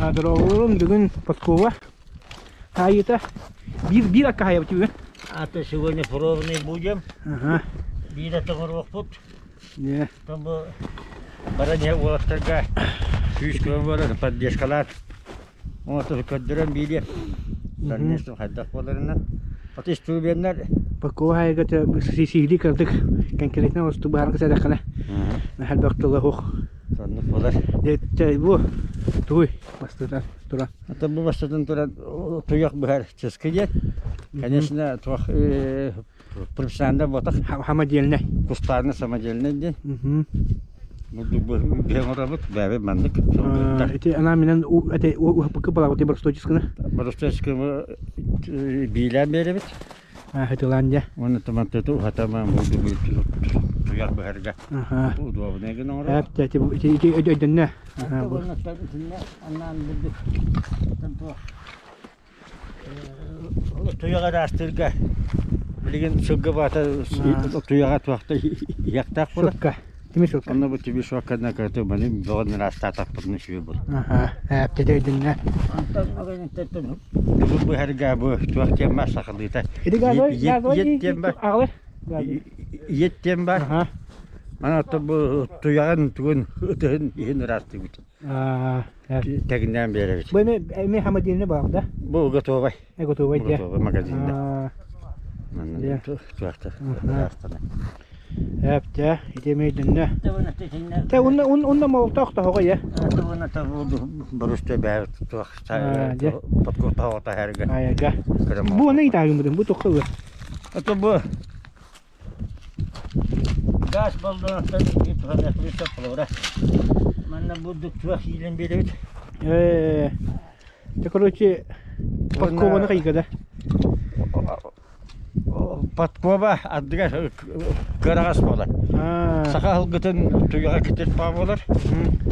Дорогом бүгін подкова. Сайыыта. Bir akka hayat gibi. А сегодня пробный будем. Ага. Бида томор пут. Не. Там баране уоттарга. Күшкөн болар, поддержкалар. Вот көддөрөн биде. Дәрнестен хаддак боларына. Атыс турбеннер. Подкова hayat сисили кырдык. Конкретно осту барга садакана. Хәл бактылы хох. Сонны болар. Детте бу. Туй. Бастыдан тура. Это бу бастыдан тура туяк бер ческиет. Конечно, тух профессионально ботак. Хамадельне. Кустарны самодельный день. Бу бем работ, бәбе мандык. Эти она менен эти упакы бала вот барсточисканы. Барсточисканы билен беребит. Хатиландия. Оны таматтету хатама буду бит. Туяк бәргә. Ага. Удобный гына ора. Эти ödenne. Аннан булды. Туяга дастырга. Билген сөггө бата туяга туакта яктак була. Тимишок. Онда бу тебе шоккана каты баны богон раста таппырны шүе бул. Ага. Эти ödenne. Антан теттен. Бу herga бу туакта масакылыта. Еттем бар. Агылы. Еттем бар. Ага. Ана бу туяган түгөн өтөн ен расты бит. Тегинен беребит. Бу эме хамадельне бар да? Бу готовый. Готовый да. Готовый магазинде. Мен туакта. Эпте, идемейдинне. Те онда молтакта хога я. Тавна тавду барусте бәр туакта. Подкова та herga. Аяга. Бу не итагым будем, бу токкы. Это бу газ болду, бит хана хлиста плора. Манна будук туак илен беребит. Те короче подкованы кайгада. Подкова адга карагас болар. Саха хылгытын туяга кетет па болар.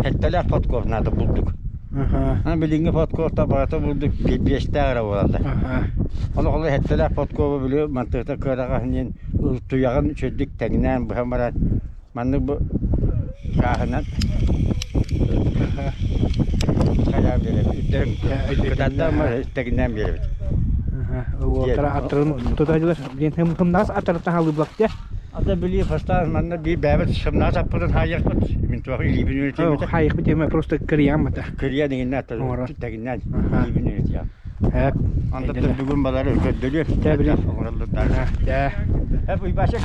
Хеттелер подков надо булдук. Ага. Билинге подков табата булдук 5 тагыра болар. Ага. Олы хеттелер подкова биле мантыкта караган туяган чөддүк тегинен бамарат. Манны бу шахынан. Кая берет. Каданда ма тегинен берет. Тара аттырын тотайдылар. Мен хымнас аттыртан халы блакте. Ата били фастан манна би бәбет шымнас аппырын хайык бит. Мен туагы илибин өтөмөт. Хайык бит эме просто кырыям ата. Кырыя деген ата тегинен илибин өтөйм. Хәп. Анда бүгүн балары көддөлөр. Тәбри. Да. Хәп уйбашык.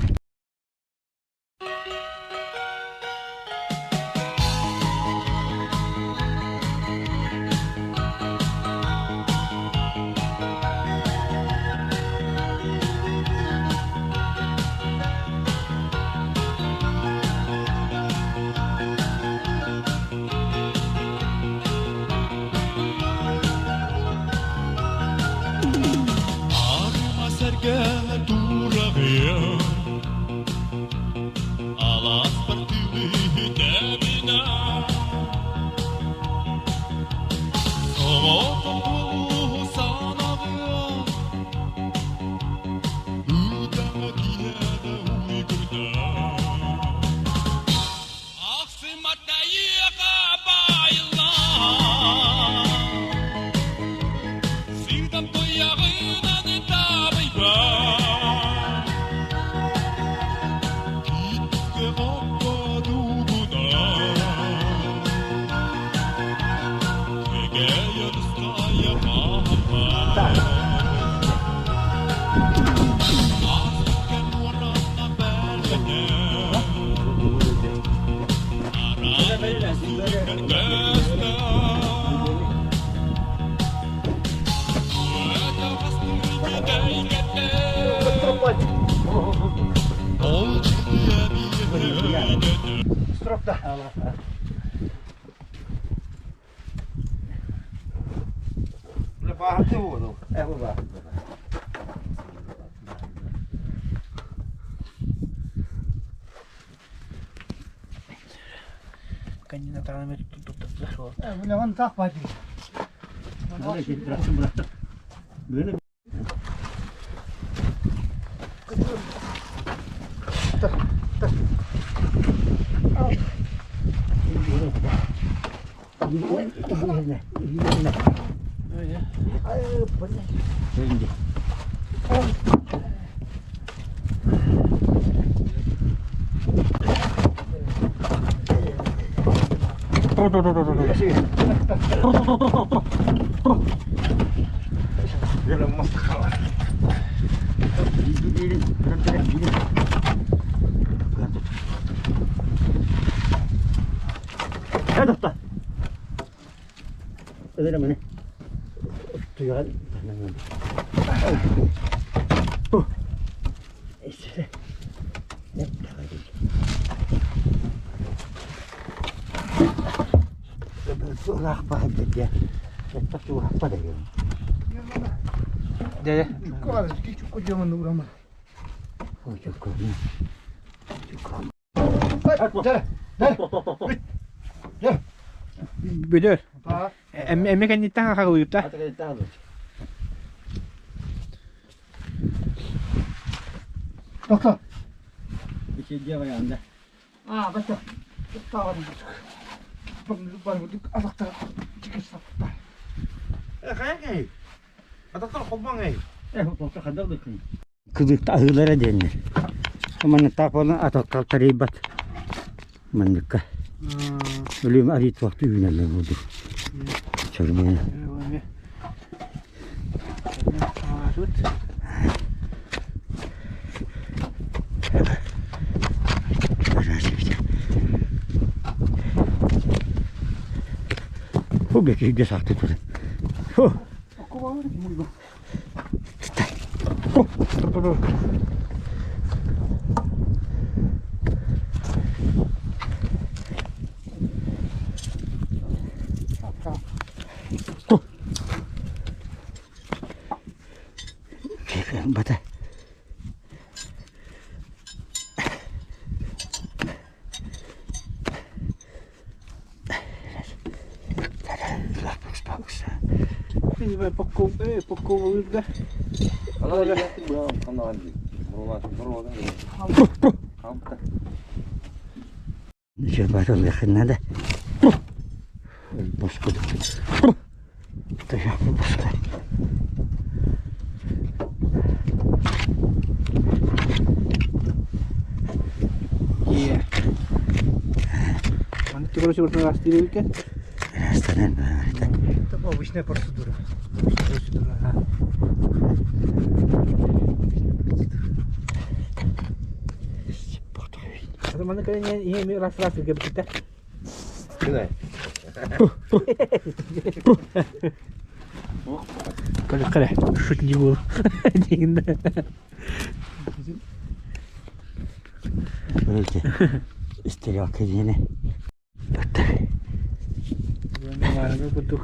Stropta. Lepas tu tu. Apa? Kanina tangan itu tutup terus. Bilangan tak pagi. Ada kita berat. Benar. Öyle mi? Tuyağı. İşte. Ne kadar iyi. Surak pahadır ya. Hatta surak pahadır ya. Dede. Çok kocaman da vuramam. Çok kocaman. Böder. Emme kan nittan kalıyıp da. Doktor. Bir şey diye var yanında. Bakın. Tamam. Bak azakta çıkışta. Kayakay. Ataktan kopman ay. Doktor kadar da kıyım. Kızıkta ahırlara denir. Aman tapalan ataktal taribat. Mandıkka. Ölüm arit vakti güneller oldu. Çarmıya. Bu belki de sahtı tutar. Bata. Ini pokok udah. Allah ya bu kanal. Buralar. Coba tuh lihat nada. Bosku. Tuh ya bosku. Iya. Mana tuh kalau seperti pasti dulu kan? Restoran. Это обычная процедура. Это mana kalian ini ras-ras juga kita. Gimana? Kalau shoot juga. Dingin. Böyle istilak edene. Mana bentuk.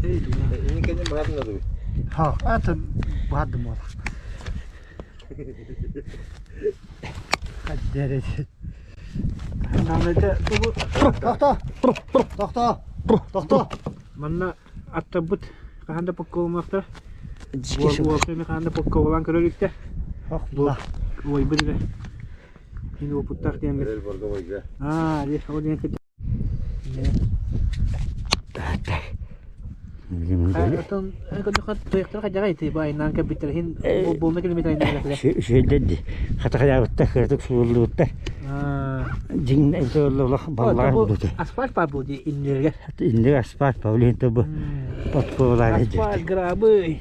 Ini kayaknya berat nggak tuh? Itu berat demol. Kader. Namanya tuh Doktor. Mana atabut kahanda pokok makter. Gua kahanda pokok ulang kerja. Woi bener. Ini gua putar dia. Nerede porkova ya? Dia kalau dia kerja. Atau kalau dekat tuyak kerja itu bayi nang kapitalihin bom kilometer ini lah. Şey dedi. Kata kaya uttah kertuk sulu uttah. Jing itu Allah ballar Bu butuh. asfalt pa bu di indir ya. Ini asfalt paulin tu bu. Подкова aja. Asfalt grabe.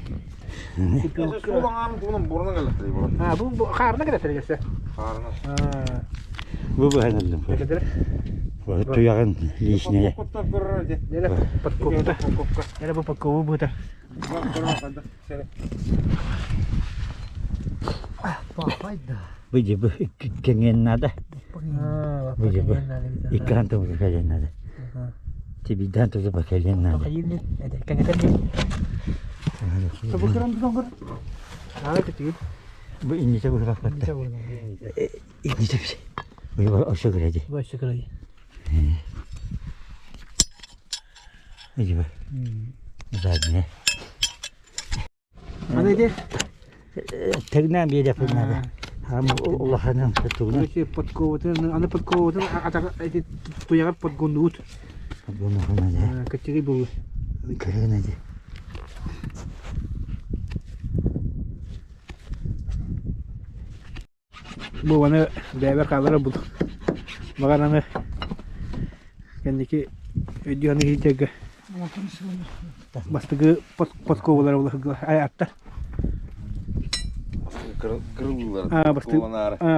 Sulangan bunun burnuna geldi bu. Bu karena kita terjadi. Karena. Bu hanım. Kadar. Bu tuyağın lişine. Kokotlar berarti. Dia dah подкова. Dia dah подкова bu dah. Fayda. Bu gibi kengen nada. Bu gibi ikan tu kalian nada. Tibidan tu sebab kalian nada. Kayin ada kangetan ni. Sebulan doktor. Kecil. Bu ini tu berapa? Ini tu. Bu aşağı gelecek. Bu aşağı gelecek. Ne gibi? Zaten. Mana dia? Teknen bir yapın nada. Ama Allah'ın tuttuğunu. Ini подкова tu, anda подкова tu ada itu tuyak pot gondut. Качели был. Кырынади. Bu bana beraber kalır bu. Bakalım kэнники ödüyorunu hidega. Bastığı podkovalar olur. Ay atta. Kırıldılar. Bastığı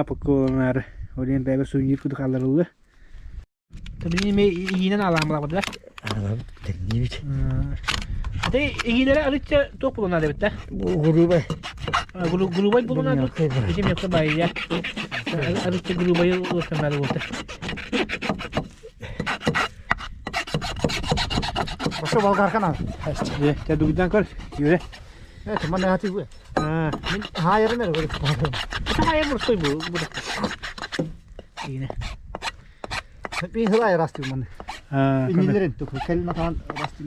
podkovalar. Oraya beraber suyun kudu kalır olur. Tabii mi yine alamlar var. Alam teknik. Hadi iyileri alışça top bulunlar evet de. Grubay. Grubay bulunlar. Bizim yoksa bayi ya. Alışça grubayı olsunlar oldu. Başka bal karkan abi. Ya, jadi gudang kor. Yure. Teman ne hati bu? Min Hayır ne böyle? saya bersoy bu. Ini. Bir hılay rastı man. İngilizlerin tu kelime kan rastı.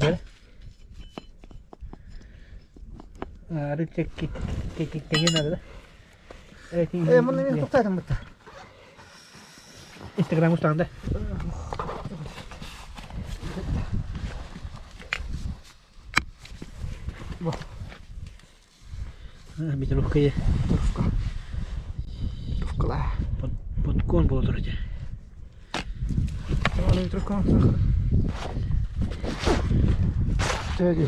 Gel. Ada cek kengin ada. Man ini tuktaydım bitti. Instagram ustangda. Bisa luka ya. Tufka lah. Podkon bolur aja. Kalau tufka. Jadi.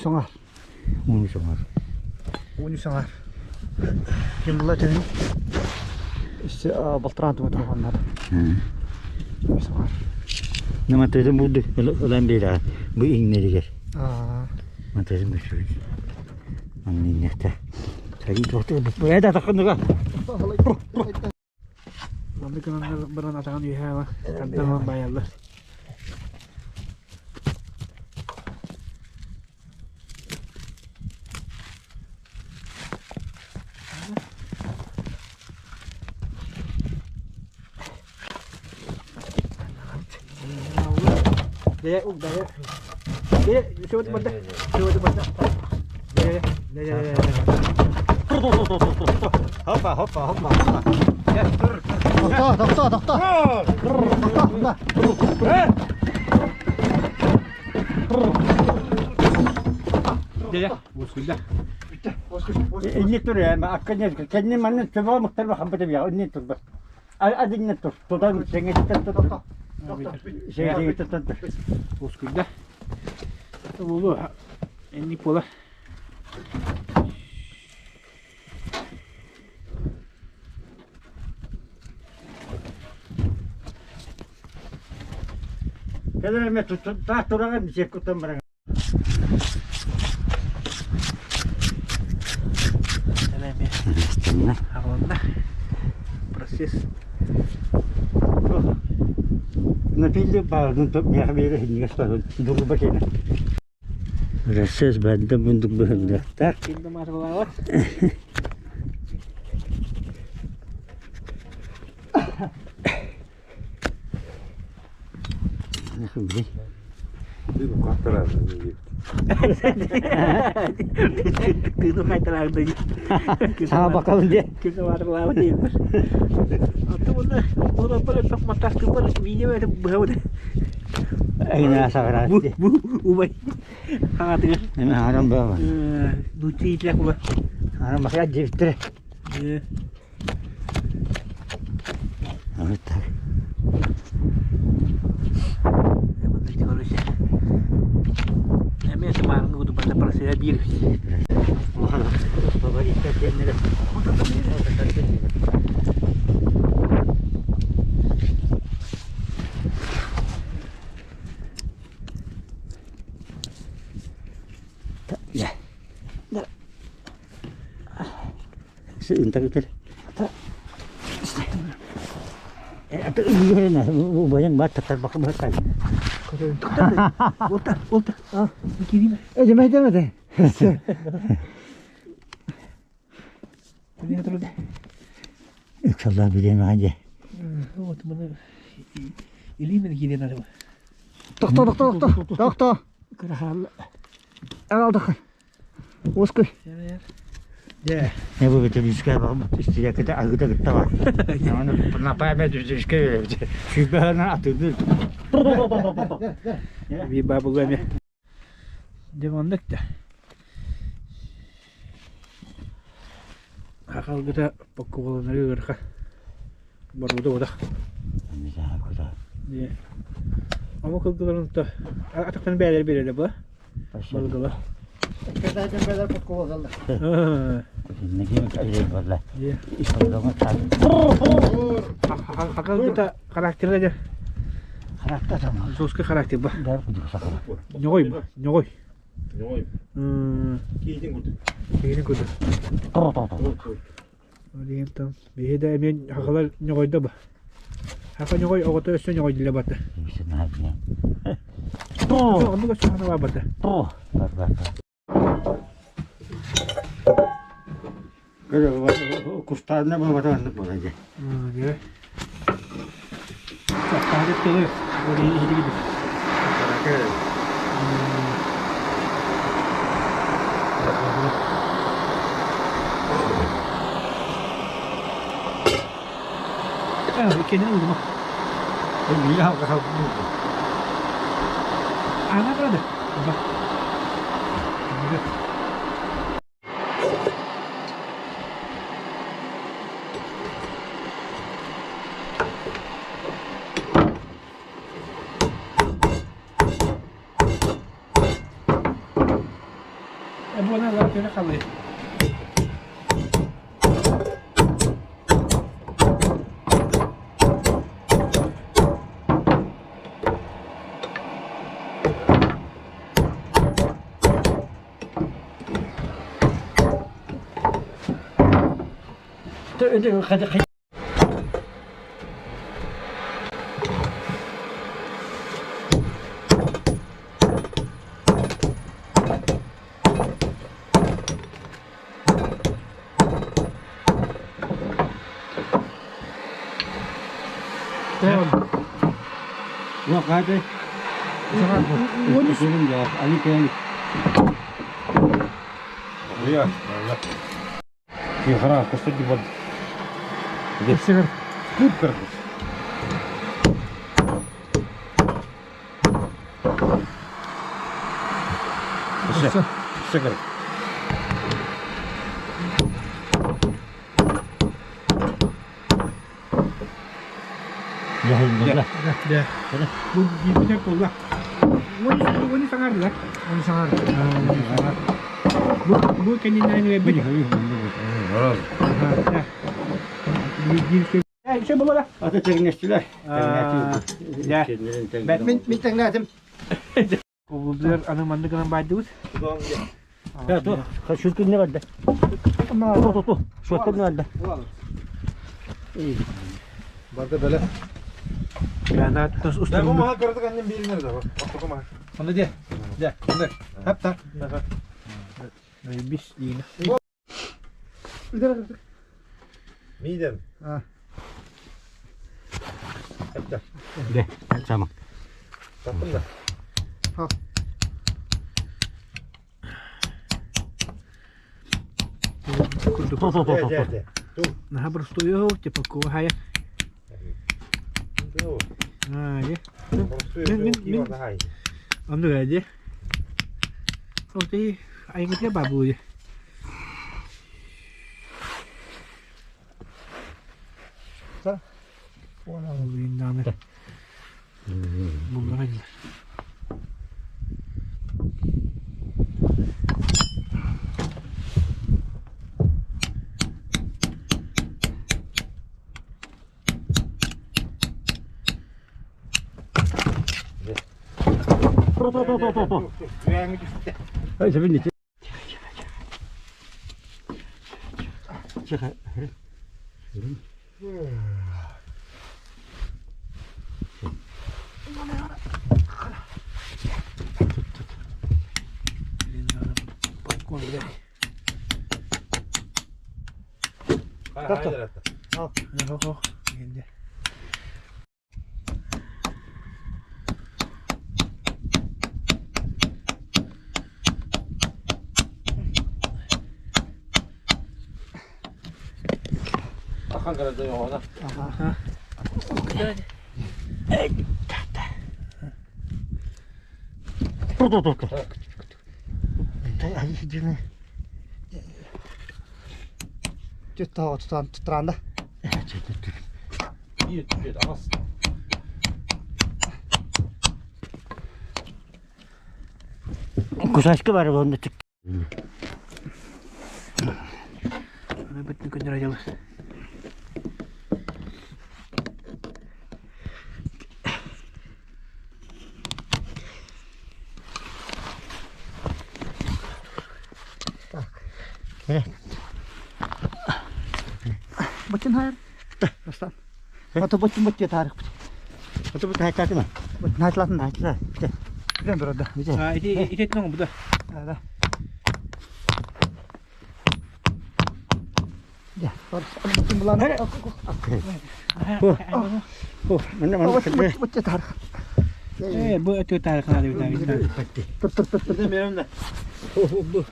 Songar. Songar. Uni songar. Kimler jadi? İşte baltıran tu olanlar. Songar. Nama tezem budu. Olan bela. Bu ingleri gel. Matezem şu. Anne nete. Tadi doktor bu ada takkan juga. Nanti kan beran atakan di hawa. Kantor bayarlar. Daya, daya. Daya, coba tu benda. Coba tu benda. Daya. Hoppa hoppa hoppa. Ya, tur. Doktor. Daya, bismillah. Ini tur ya, akhirnya kayaknya mana coba muhtar hampa dia ini tur. Ada ini tur. Total sengaja tur. Sengaja tur. Bismillah. Dulu ini pula. Kalau memang tak turangan cekut mereka. Dalam ya. Awalnya proses. Napilih baru untuk nyambil ini sekarang dulu bagaimana? Proses bantu untuk berdaftar. Kita masuk lawat. Beli. Itu kotoran ini. Itu kayak terang tadi. Sama bakal dia. Kita masuk lawat dia. Atau mana? Orang pada tak mata super video ada bau deh. Ini rasa keras. Ubay. Hangat ya. Ini haram bawa. Lucu itu aku. Haram masih aja fitre. Tak. Emang semarang itu pada persia bir. Bapak ikat ini dah. Ya. Dah. Sebentar kita. Atau ini na, banyak banget terbakar bakar. Ulta. Kiri. Jangan. Lihat dulu deh. İnşallah bilelim aja. Oh teman. Ini mana kiri nada. Doktor. Kerahal. Al doktor. Uskul. Ya. Ne bu bitti bisküvi var mı? İsteyecek kadar agıda gıtta var. Yani napaya ben düzü bisküvi. Şu behana atıldı. Bir babul ben ya. Demandık da. Akal kita pokok nari gerka. Baru udah. Bisa aku dah. Iya. Ama kılgıların da ataktan beler de bu. Balıgılar. Kadar подкова kaldı. Ne gibi kayacak valla. Iya. İşte tak. Akal kita karakter aja. Karakter tamam. Soska karakter bu. Dar kudu sakal. Nyoy. Ñoy. Kiyinin kudu. Oraya tam. Bir de emin hakalar nyoyda bu. Haka nyoy ogoto üstü nyoy dile batı. İşte ne yapayım? Onu da sonra var batı. Var. Böyle kuşlarına mı vatandaş olacak? Iya. Kaget tuh. Udah ini gitu. Ikannya udah mah. Iya, kalau Anak ada. Apa? Bu ne lan? Şöyle kalıyor. itu kada Wah, kate. Ini ya, ali kan. Iya. Iya, karena aku sedih buat. Segar. Good kertas. Segar. Ya, ini. Ya. Bu gimana kolak? Ini sangar lah. Ini sangar. Bu kendine ne böyle? Ya. Ya şey bula. Ata teknestiler. Ya. Ben teknetim. Kovuldular anımandı kalan baydığız. Ya dur, şu gün ne vardı? Ama dur. Şu gün ne vardı? İyi. Barda böyle. Ben de tutas Ben ustam. bu mahal kırdık annem bir nerede bak. Bak mahal. Onu diye. Ya, bunu. Hep tak. Bis yine. Midem. Ha. Hep tak. De, tamam. Taktım da. Nah, bersetuju cepat ku haya. Nah, ya. Ambil aja. Oh, tadi aingnya babu ya. Wala uling dami. Bunlar aja. Hadi sebentar. Cek. Sahan kadar yok ona. Aha. Dur. Ay gidene. Tutar tutaranda. İyi, az. Kusaşkı var onda çık. Ana bütün gündür acılı. Bacın hayır. Aslan. Atı bacın tarih. Atı bu hayatı mı? Naytladın naytlar. Güzel bir orada. Ha, iti ne bu da? Hadi. Ya, bacın bulan. Bacın tarih. Bu ötü tarih kanadı bir tane. Tut. Demiyorum da. Bu.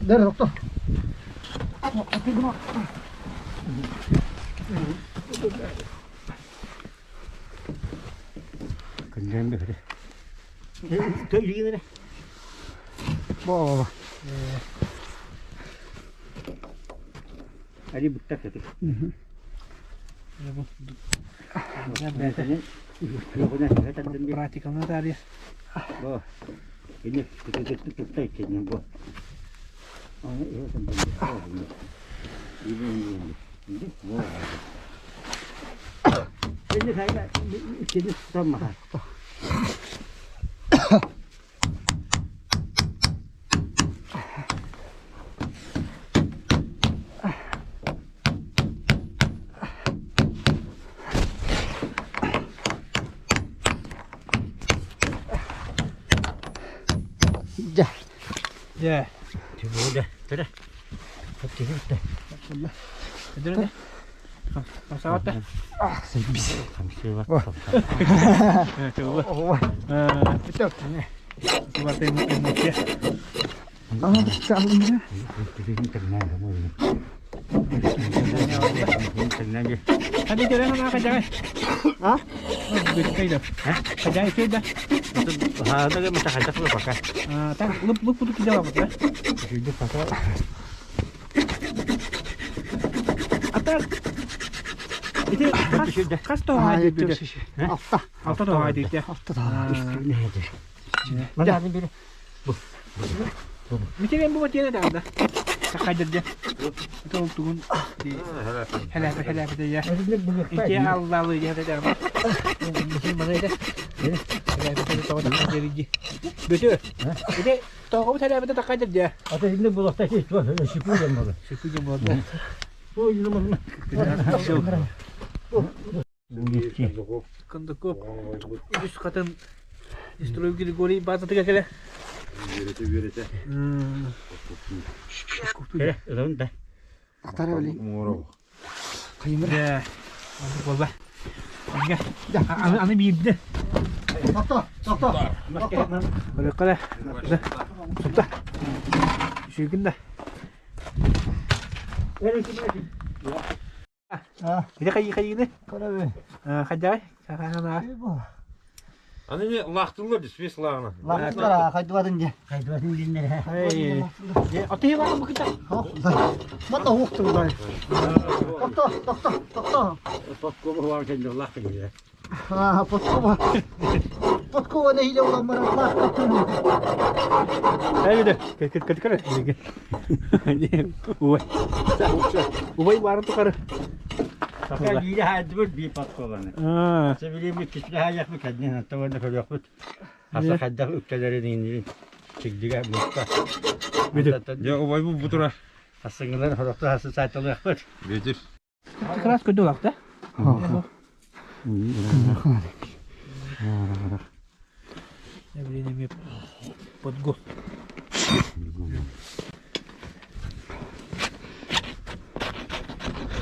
Nerede doktor? Kandem böyle. Tölüğü böyle. Baba. Ali bıktak dedi. Pratikalnya tadi. Oh, ini kita ikannya bu. Oh, iya sampai. Ini. Wow. Ini saya ikannya sama. Ya. Udah, sudah. Oke, udah. Betul deh. Pesawat dah. Sebis. Wah. Coba. Betul. Coba tengok ya. Sekalinya. Ini tenang kamu ini. Tenang aja. Tadi jalan mana kajai? Hah? Betul dah. Kajai sudah. Itu ada yang macam ada apa pakai? Tak, lu putus ke jalan apa? Hidup pakai. Atas. Itu kas toh aja itu. Altta toh aja itu ya. Ini aja. Mana ini biri? Mesti yang buat dia ada. Sakajar dia. Itu turun di. Helap itu ya. Ini Allah lu ya ada. Mesti mana itu? Helap itu tahu tak jadi je. Betul. Ini tahu kamu helap itu tak kajar dia. Atau ini boleh tak sih? Sipu jam boleh. Siapa yang buat? Oh, ini mana? Kan tuh itu sekarang istri lagi digori bahasa tiga kali. Yürüte. Lalu dah. Atarnya balik. Kayımır. Ya. Boleh. Enggak. Aneh bibir. Doktor. Boleh kalah. Sudah. Şükür dah. Kita kayak ini. Karabe. Kajai. Kakak. Hani ne lahtırlar düşmüş lağına. Laklara kaydıvadın ya. Kaydıvadın dinler. Hey. Ya, otoy var mı kita? Mata huktu bu. Doktor. Подкова var kendi lahtır ya. Ha, подкова. Подкова ne hile olan bana lahtır. Ayo deh. Kekar. Uy var tuh kar. Fakat yine hadi bir подкованı. Sevileyim bir kişi daha yakma kendine. Hatta orada kadar yakıt. Hasta kadar ülkelerin indirin. Çekdiğe mutlu. Ya o vay bu tura. Hasınlar horokta hası saytalı yakıt. Bedir. Keras kedua lah dah. Ya beli ni pot go.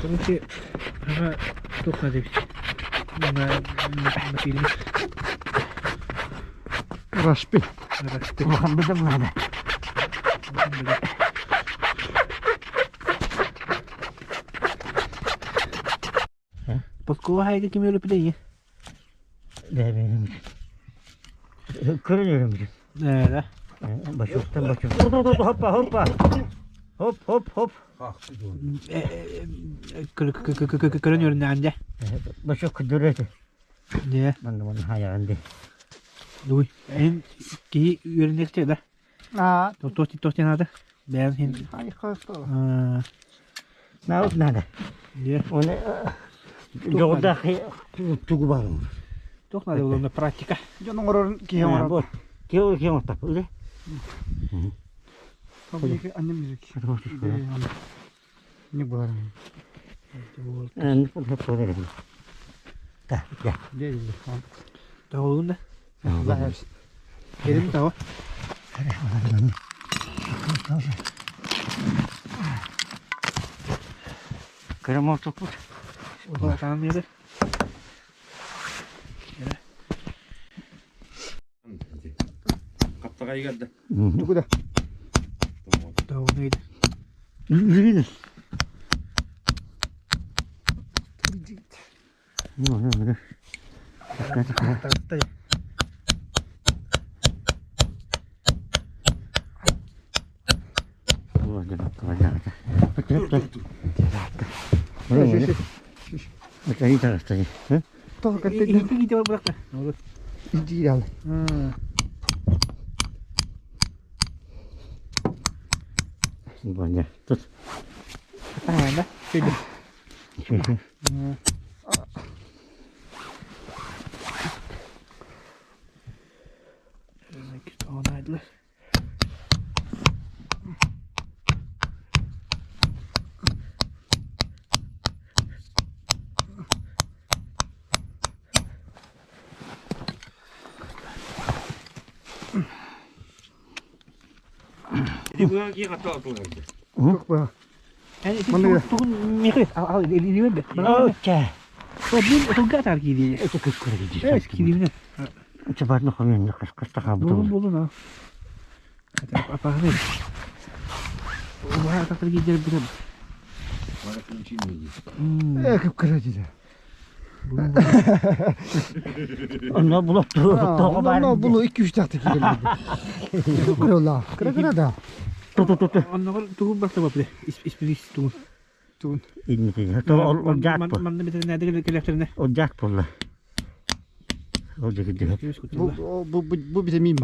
Короче, ага, тух надо. На фильме. Raşpi. Bakın bir de bu ne? Подкова haydi kim öyle pideyi? Ne benim? Kırıyorum bir. Nerede? Başoktan başok. Hoppa hoppa. Hop hop hop. Kırın ne anca? Başok kıdırıyordu. Ne? Bana hayalinde. Duy. En ki yöründekçe de. Aa. Tosti nada. Ben hin. Ay kasta. Ne oldu nada? Ne? Onu yolda tuğu var mı? Toch nada bulundu pratika. Canım oranın ki Ha var. bu. Kim ortak öyle? Tabii ki annem müzik. Ne bu var? Ne bu hep böyle. Da ya. Değil. Davulun da. Zahir. Gelin tava. Krem ortak bu. O tamam yedi. Kaptağa geldi. Ne kadar? Davul neydi? Yürüyün. Ne? Tarafta. Orada kalacak. Dur. Bak iyi taraftayım. Hı? Tamam kaçtı. İki gidiyor bırak da. Ne olur. İyi geldi. Bana tut. Tamam da. Şöyle. Onaydılar. Bu ki kapta oturdu. Yok bu. Yani tukun mikret. Al elini ver de. Okey. O bir tukun atar gidiyor. Itu kıskıra gidiyor. Evet gidiyor ne? Cepat nak kami nak kasta kabut. Bulun ha. Apa ne? O var atar gidiyor bir de. Bana kim mi? Kıpkıracı. Onu bulup tuğu var. Onu bunu 2-3 taktik geldi. Kırıla. Kıra da. Tut. Onu tukun bak da böyle. İsmini tukun. İlmi değil. Ocak bu. Man bir tane nerede geleklerine. Ocak bu la. Ocak gidiyor. Bu bir de miyim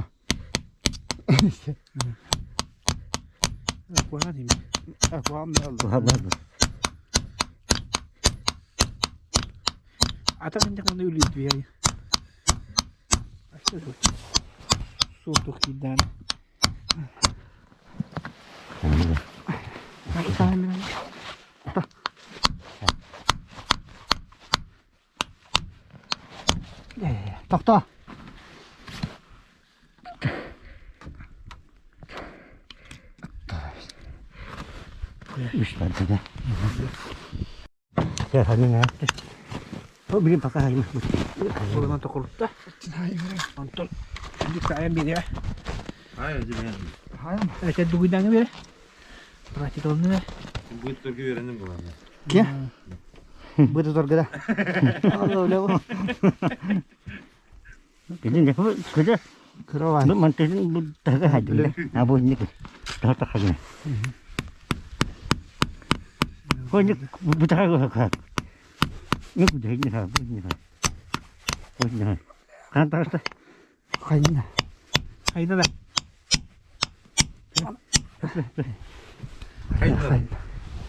Bu hadi mi? Bu hamle aldı. Bu haber bu. Atar kencang ölü diyor ya. Aşağı soğuk gidan. Tahta. Üç tane de. Ya hadi ne yaptı? O bir bakayım. Buradan tokulup da. Nonton. Şimdi sayem bir ya. Hayır canım. Hayır. Aşağı dugidan bir. Pratik oldu ne? Bu Türk'ü öğrendim bu arada. Ki? Bu da zor gada. Öyle bu. Bilin de bu kıda. Kıra var. Bu mantıklı bu daha hadi. Ha bu ne ki? Daha hadi. Bu daha hadi. Ne bu da ne ha bu ne ha. Bu ne? Kan tarafta. Kayın. Hayda da. Hayır.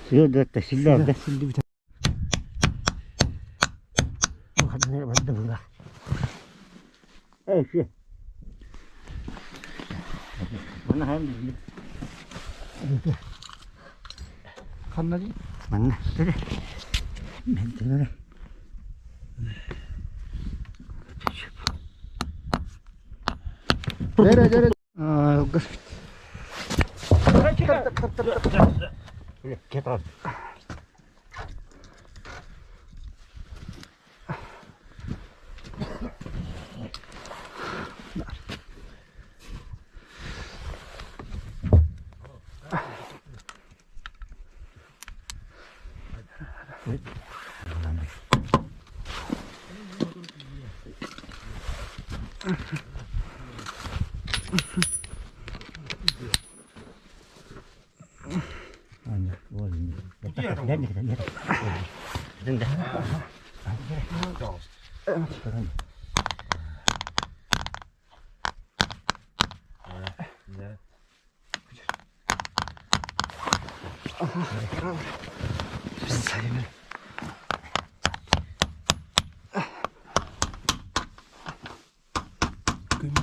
Suyu da taşıldı orada. Şimdi bir tane. Bu hadi ne vardı burada? Şey. Bana hem Kanla değil. bana söyle. Ben de böyle. Nere. Gıs. Git abi.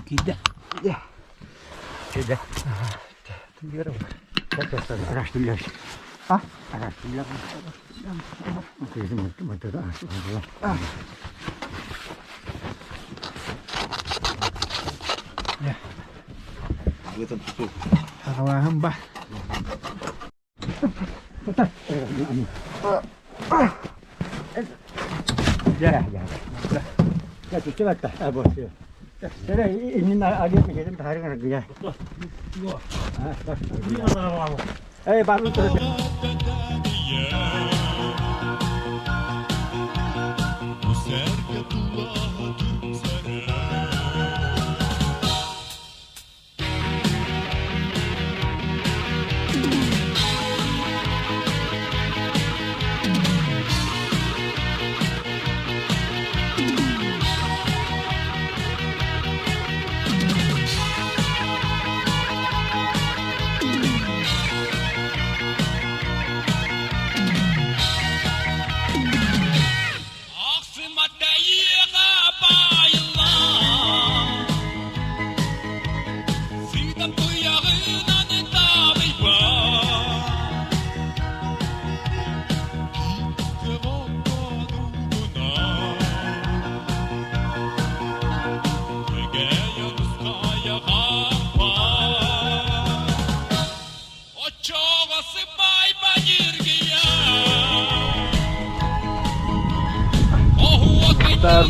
Кида. Кида. Araştırıyor. Ha? Araştırıyor. Ya. Hawahan ba? Ya. Ya tuh bak da bos. Saya ini agak mikirkan hari kan ya. Baru terus.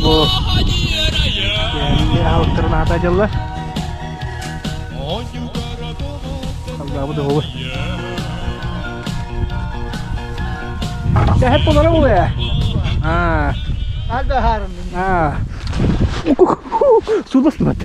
Bu yani altırın atacaklar. Allah bu da olur. Ya hep bunlara mı oluyor? Ha. Alda harım. Ha. Su bastı bak.